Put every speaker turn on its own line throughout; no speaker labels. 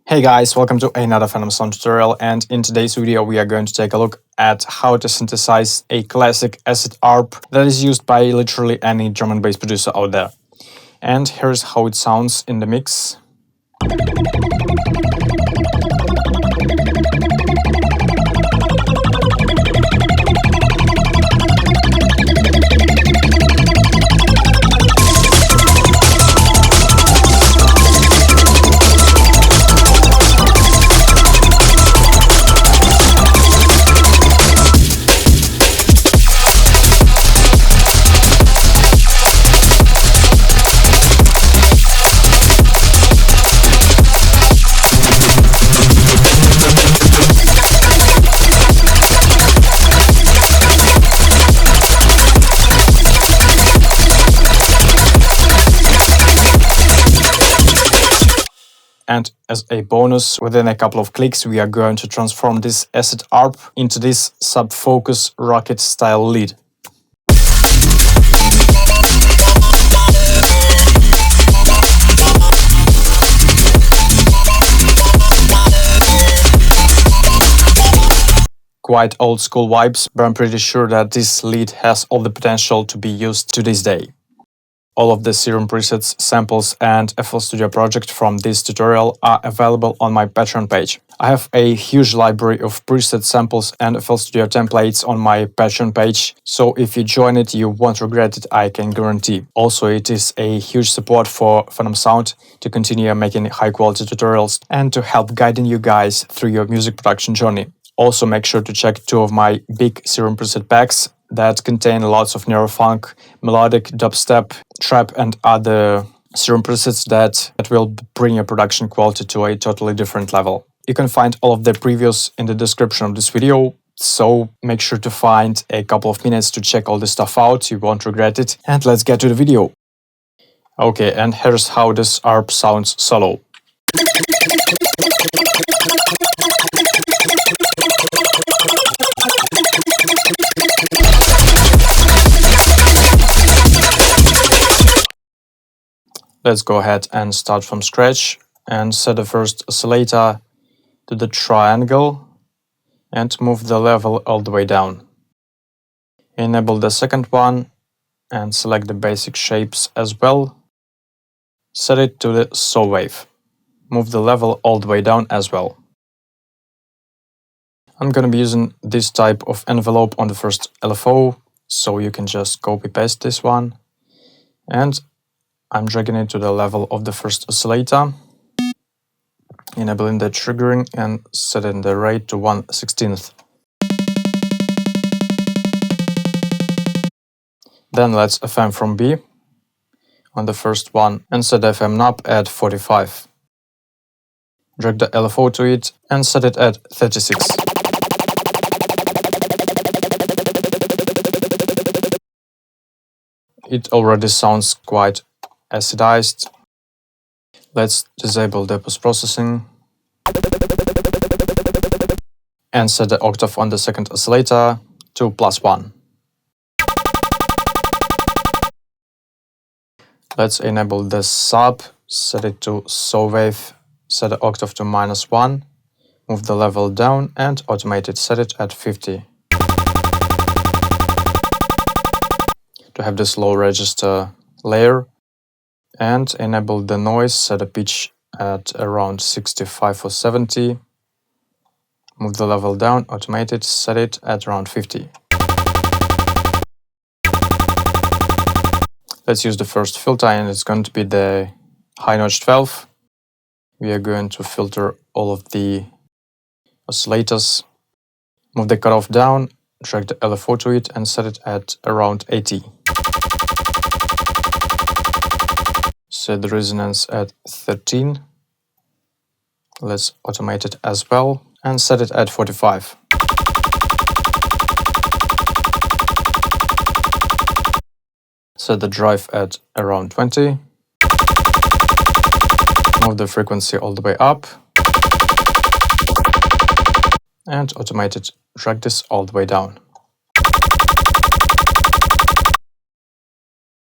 Hey guys, welcome to another PHENOMSOUND tutorial, and in today's video we are going to take a look at how to synthesize a classic acid ARP that is used by literally any drum and bass producer out there. And here's how it sounds in the mix. And as a bonus, within a couple of clicks, we are going to transform this acid ARP into this sub-focus rocket style lead. Quite old school vibes, but I'm pretty sure that this lead has all the potential to be used to this day. All of the Serum presets, samples, and FL Studio project from this tutorial are available on my Patreon page. I have a huge library of preset samples and FL Studio templates on my Patreon page, so if you join it, you won't regret it, I can guarantee. Also, it is a huge support for PHENOMSOUND to continue making high-quality tutorials and to help guiding you guys through your music production journey. Also, make sure to check two of my big Serum preset packs that contain lots of neurofunk, melodic, dubstep, trap, and other Serum presets that will bring your production quality to a totally different level. You can find all of the previews in the description of this video, so make sure to find a couple of minutes to check all this stuff out, you won't regret it. And let's get to the video. Okay, and here's how this ARP sounds solo. Let's go ahead and start from scratch and set the first oscillator to the triangle and move the level all the way down. Enable the second one and select the basic shapes as well. Set it to the saw wave. Move the level all the way down as well. I'm gonna be using this type of envelope on the first LFO, so you can just copy-paste this one. And I'm dragging it to the level of the first oscillator, enabling the triggering and setting the rate to 1/16. Then let's FM from B on the first one and set FM knob at 45. Drag the LFO to it and set it at 36. It already sounds quite acidized. Let's disable the post-processing and set the octave on the second oscillator to +1. Let's enable the sub, set it to saw wave, set the octave to -1, move the level down and automate it, set it at 50. To have this low register layer, and enable the noise, set a pitch at around 65 or 70. Move the level down, automate it, set it at around 50. Let's use the first filter, and it's going to be the high notch 12. We are going to filter all of the oscillators. Move the cutoff down, drag the LFO to it, and set it at around 80. Set the resonance at 13. Let's automate it as well and set it at 45. Set the drive at around 20. Move the frequency all the way up. And automate it, drag this all the way down.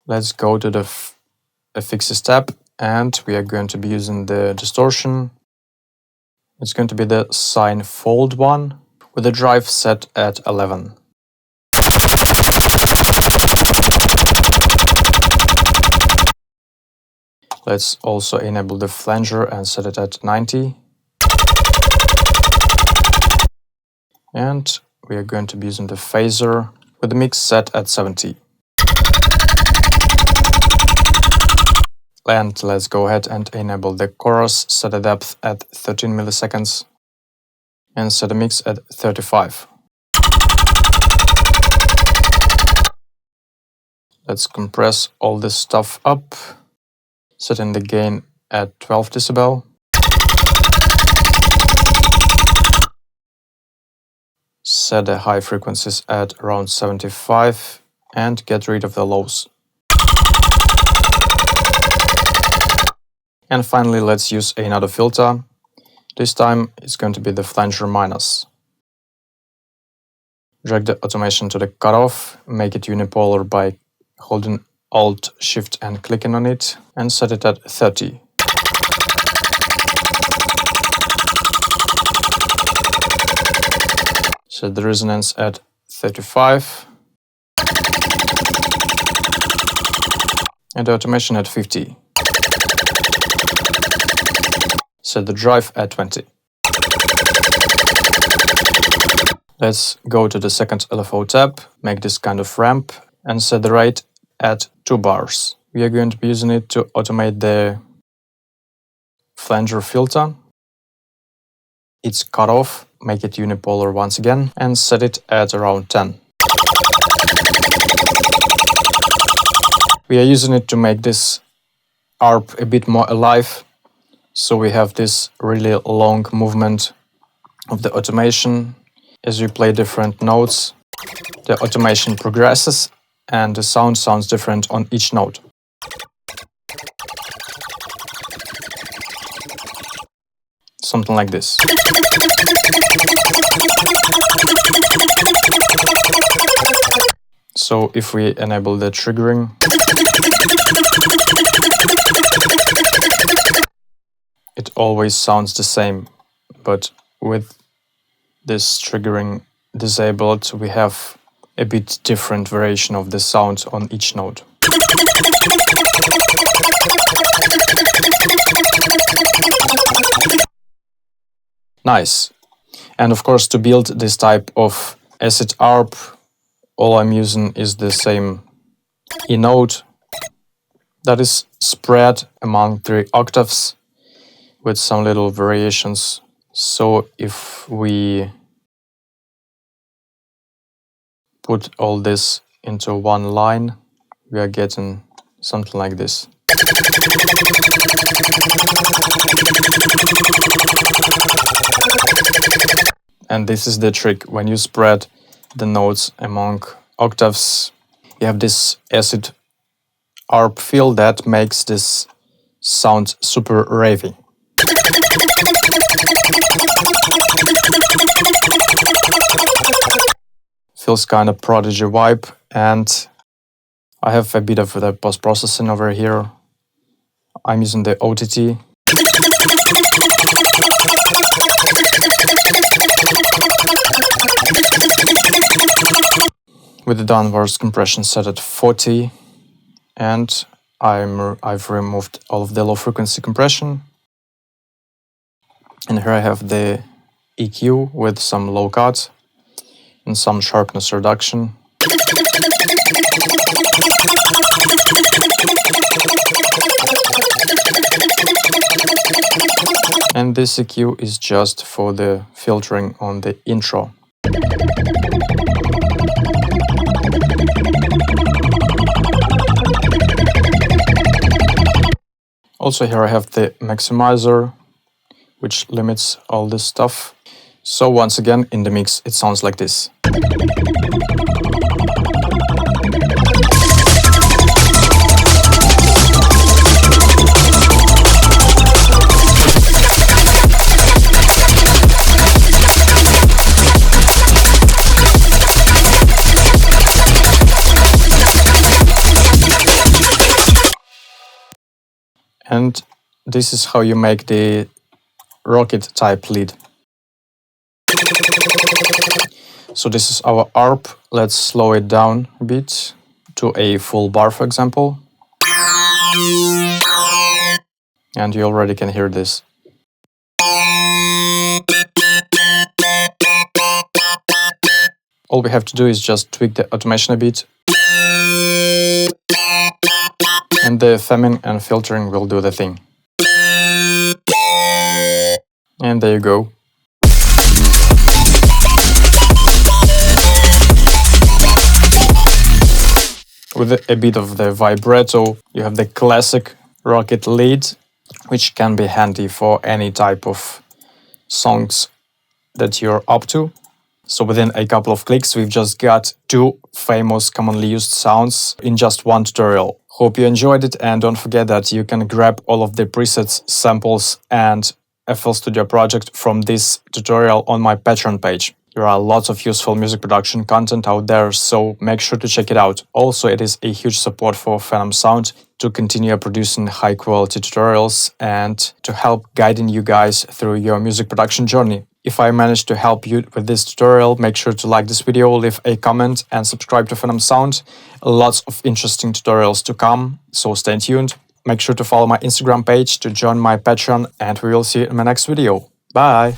Let's go to the Fixes tab and we are going to be using the distortion. It's going to be the sine fold one with the drive set at 11. Let's also enable the flanger and set it at 90. And we are going to be using the phaser with the mix set at 70. And let's go ahead and enable the chorus, set a depth at 13 milliseconds and set a mix at 35. Let's compress all this stuff up, setting the gain at 12 decibel. Set the high frequencies at around 75 and get rid of the lows. And finally, let's use another filter. This time it's going to be the flanger minus. Drag the automation to the cutoff, make it unipolar by holding Alt, Shift and clicking on it, and set it at 30. Set the resonance at 35. And the automation at 50. Set the drive at 20. Let's go to the second LFO tab, make this kind of ramp, and set the rate at 2 bars. We are going to be using it to automate the flanger filter. It's cut off, make it unipolar once again, and set it at around 10. We are using it to make this ARP a bit more alive, so we have this really long movement of the automation. As we play different notes, the automation progresses and the sound sounds different on each note. Something like this. So if we enable the triggering, it always sounds the same, but with this triggering disabled, we have a bit different variation of the sound on each note. Nice. And of course, to build this type of acid ARP, all I'm using is the same E note that is spread among 3 octaves with some little variations. So if we put all this into one line, we are getting something like this. And this is the trick. When you spread the notes among octaves, you have this acid ARP feel that makes this sound super ravey. Feels kind of Prodigy vibe, and I have a bit of the post-processing over here. I'm using the OTT. With the downwards compression set at 40, and I've removed all of the low frequency compression. And here I have the EQ with some low cut and some sharpness reduction. And this EQ is just for the filtering on the intro. Also here I have the maximizer, which limits all this stuff. So once again, in the mix, it sounds like this. And this is how you make the rocket type lead. So this is our ARP. Let's slow it down a bit to a full bar, for example. And you already can hear this. All we have to do is just tweak the automation a bit. And the theming and filtering will do the thing. And there you go. With a bit of the vibrato, you have the classic rocket lead, which can be handy for any type of songs that you're up to. So within a couple of clicks, we've just got two famous commonly used sounds in just one tutorial. Hope you enjoyed it, and don't forget that you can grab all of the presets, samples and FL Studio project from this tutorial on my Patreon page. There are lots of useful music production content out there, so make sure to check it out. Also, it is a huge support for PHENOMSOUND to continue producing high-quality tutorials and to help guiding you guys through your music production journey. If I managed to help you with this tutorial, make sure to like this video, leave a comment and subscribe to PHENOMSOUND. Lots of interesting tutorials to come, so stay tuned. Make sure to follow my Instagram page to join my Patreon, and we will see you in my next video. Bye!